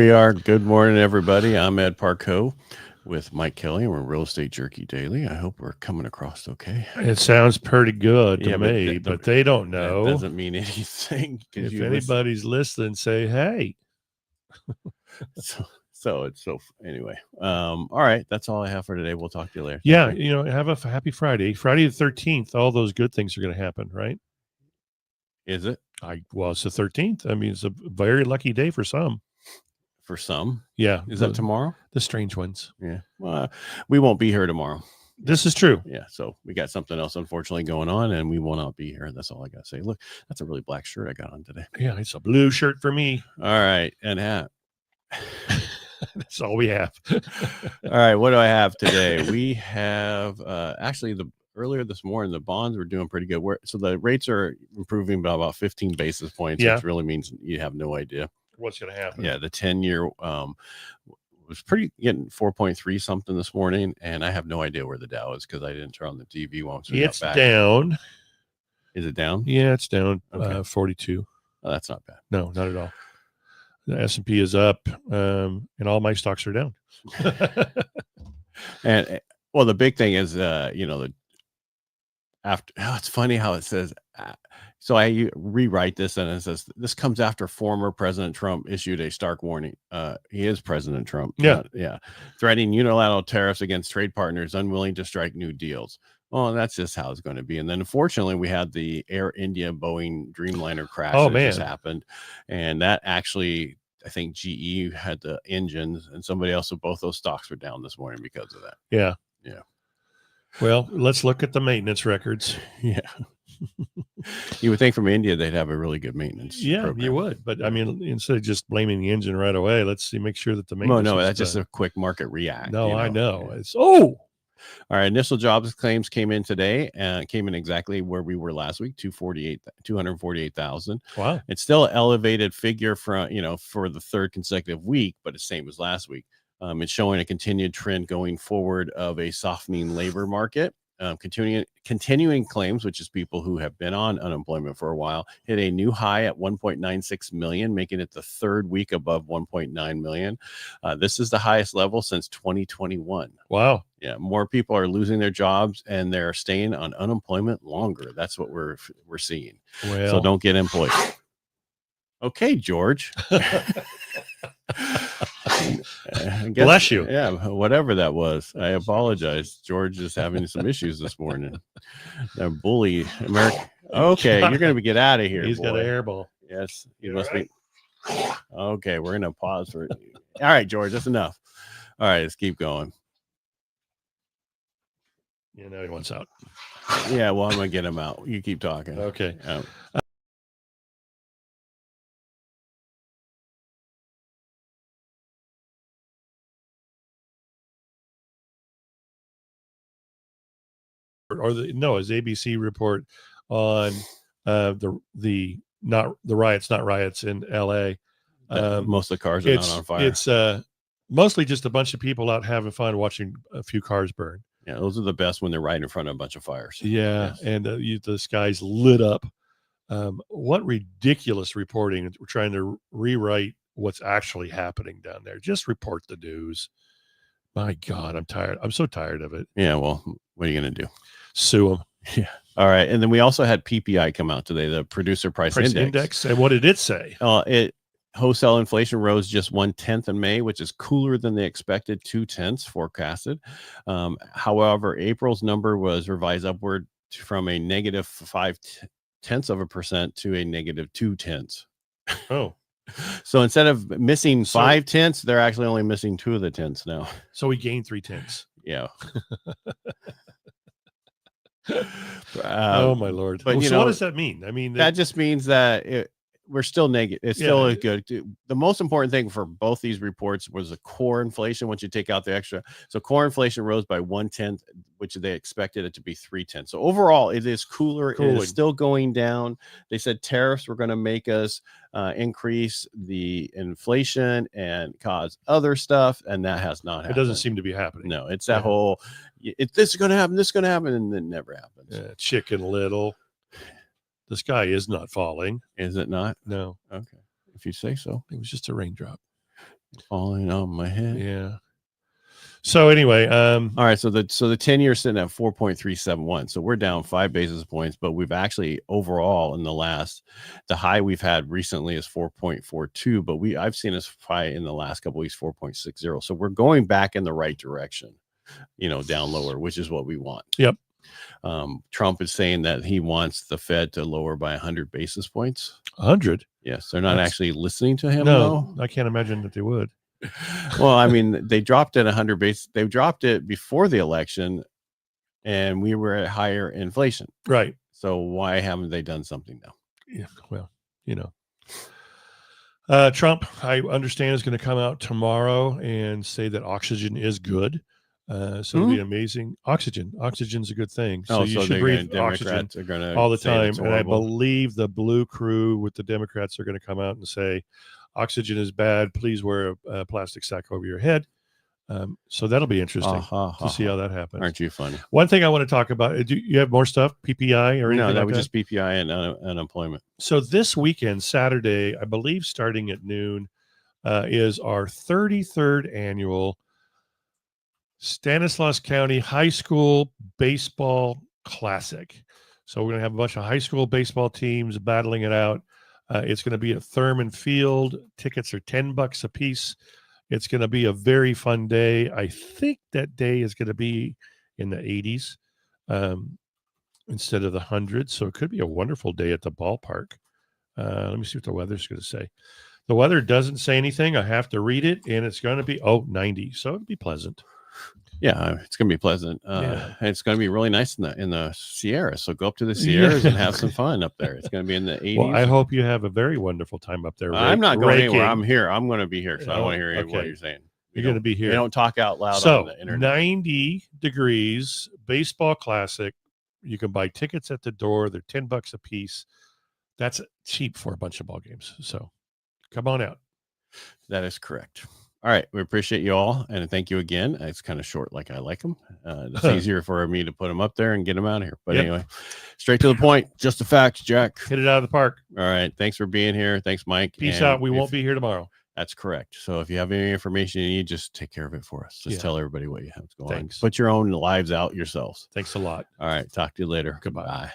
we are. Good morning, everybody. I'm Ed Parcaut with Mike Kelly, and we're Real Estate Jerky Daily. I hope we're coming across okay. It sounds pretty good to me, but they don't know. That doesn't mean anything. If anybody's listening, say, hey. Anyway. All right. That's all I have for today. We'll talk to you later. Yeah. Have a happy Friday. Friday the 13th, all those good things are going to happen, right? Is it? It's the 13th. I mean, it's a very lucky day for some. For some? Yeah. Is that tomorrow? The strange ones. Yeah. Well, we won't be here tomorrow. This is true. Yeah. So we got something else, unfortunately, going on, and we will not be here. That's all I got to say. Look, that's a really black shirt I got on today. Yeah. It's a blue shirt for me. All right. And hat. That's all we have. All right. What do I have today? We have actually earlier this morning, the bonds were doing pretty good. So the rates are improving by about 15 basis points, which really means you have no idea what's going to happen. Yeah. The 10-year was getting 4.3 something this morning, and I have no idea where the Dow is because I didn't turn on the TV once. It's down. Is it down? Yeah, it's down. Okay. 42. Oh, that's not bad. No, not at all. The S&P is up, and all my stocks are down. And well, the big thing is, it's funny how it says. So I rewrite this, and it says this comes after former President Trump issued a stark warning. He is President Trump. Yeah. Threatening unilateral tariffs against trade partners unwilling to strike new deals. Well, that's just how it's going to be. And then, unfortunately, we had the Air India Boeing Dreamliner crash just happened. And that actually, I think GE had the engines, and somebody else, so both those stocks were down this morning because of that. Yeah. Yeah. Well, let's look at the maintenance records. Yeah. You would think from India they'd have a really good maintenance program. You would. But, I mean, instead of just blaming the engine right away, let's make sure that the maintenance that's just a quick market react. No, I know. Yeah. All right, initial jobs claims came in today and came in exactly where we were last week, 248,000. Wow. It's still an elevated figure for the third consecutive week, but it's same as last week. It's showing a continued trend going forward of a softening labor market. Continuing claims, which is people who have been on unemployment for a while, hit a new high at 1.96 million, making it the third week above 1.9 million. This is the highest level since 2021. Wow. Yeah, more people are losing their jobs and they're staying on unemployment longer. That's what we're seeing. Well, so don't get employed. Okay, George. Bless you. Yeah, whatever that was. I apologize. George is having some issues this morning. That bully America. Okay, you're going to get out of here. He's got a hairball. Yes, he must be. Okay, we're going to pause for it. All right, George, that's enough. All right, let's keep going. Yeah, now he wants out. Yeah, well, I'm going to get him out. You keep talking. Okay. His ABC report on the riots in LA. Most of the cars are not on fire. It's mostly just a bunch of people out having fun watching a few cars burn. Yeah, those are the best when they're right in front of a bunch of fires. Yeah, yes. And the sky's lit up. What ridiculous reporting. We're trying to rewrite what's actually happening down there. Just report the news. My God, I'm tired. I'm so tired of it. Yeah, well, what are you going to do? Sue them. Yeah. All right. And then we also had PPI come out today, the producer price index. And what did it say? Wholesale inflation rose just 0.1 in May, which is cooler than the expected 0.2 forecasted. However, April's number was revised upward from a negative 0.5% to a negative 0.2. Oh. So instead of missing 0.5, they're actually only missing 2 of the tenths now. So we gained 0.3. Yeah. Oh my Lord! But so what does that mean? I mean, that just means that we're still negative. It's still good. The most important thing for both these reports was the core inflation. Once you take out the extra, so core inflation rose by 0.1, which they expected it to be 0.3. So overall, it is cooler. It is still going down. They said tariffs were going to make us increase the inflation and cause other stuff, and that has not happened. It doesn't seem to be happening. No, it's that whole. This is going to happen. This is going to happen, and it never happens. Chicken Little. The sky is not falling. Is it not? No. Okay. If you say so. It was just a raindrop. falling on my head. Yeah. So anyway, all right. So the 10-year sitting at 4.371. So we're down 5 basis points, but we've actually overall in the high we've had recently is 4.42, but I've seen us high in the last couple of weeks 4.60. So we're going back in the right direction, down lower, which is what we want. Yep. Trump is saying that he wants the Fed to lower by 100 basis points. 100? Yes, they're not actually listening to him. No, I can't imagine that they would. Well, I mean, they dropped it 100 basis. They dropped it before the election, and we were at higher inflation. Right. So why haven't they done something now? Yeah. Well, Trump, I understand, is going to come out tomorrow and say that oxygen is good. So it'll be amazing. Oxygen's a good thing. So you should breathe oxygen all the time. And I believe the blue crew with the Democrats are going to come out and say, oxygen is bad. Please wear a plastic sack over your head. So that'll be interesting to see how that happens. Aren't you funny? One thing I want to talk about, do you have more stuff, PPI or anything? No, that like was just PPI and unemployment. So this weekend, Saturday, I believe starting at noon, is our 33rd annual Stanislaus County High School Baseball Classic. So we're going to have a bunch of high school baseball teams battling it out. It's going to be at Thurman Field. Tickets are $10 a piece. It's going to be a very fun day. I think that day is going to be in the 80s instead of the 100s. So it could be a wonderful day at the ballpark. Let me see what the weather's going to say. The weather doesn't say anything. I have to read it, and it's going to be 90. So it'll be pleasant. Yeah, it's going to be pleasant. It's going to be really nice in the Sierras. So go up to the Sierras and have some fun up there. It's going to be in the 80s. Well, I hope you have a very wonderful time up there. I'm not going anywhere. I'm here. I'm going to be here. So I don't want to hear what you're saying. You're going to be here. They don't talk out loud on the internet. 90 degrees, baseball classic. You can buy tickets at the door. They're $10 a piece. That's cheap for a bunch of ball games. So come on out. That is correct. All right. We appreciate you all. And thank you again. It's kind of short, like I like them. It's easier for me to put them up there and get them out of here. But anyway, straight to the point. Just the facts, Jack. Hit it out of the park. All right. Thanks for being here. Thanks, Mike. Peace out. We won't be here tomorrow. That's correct. So if you have any information you need, just take care of it for us. Just tell everybody what you have to go on. Thanks. Put your own lives out yourselves. Thanks a lot. All right. Talk to you later. Goodbye. Bye.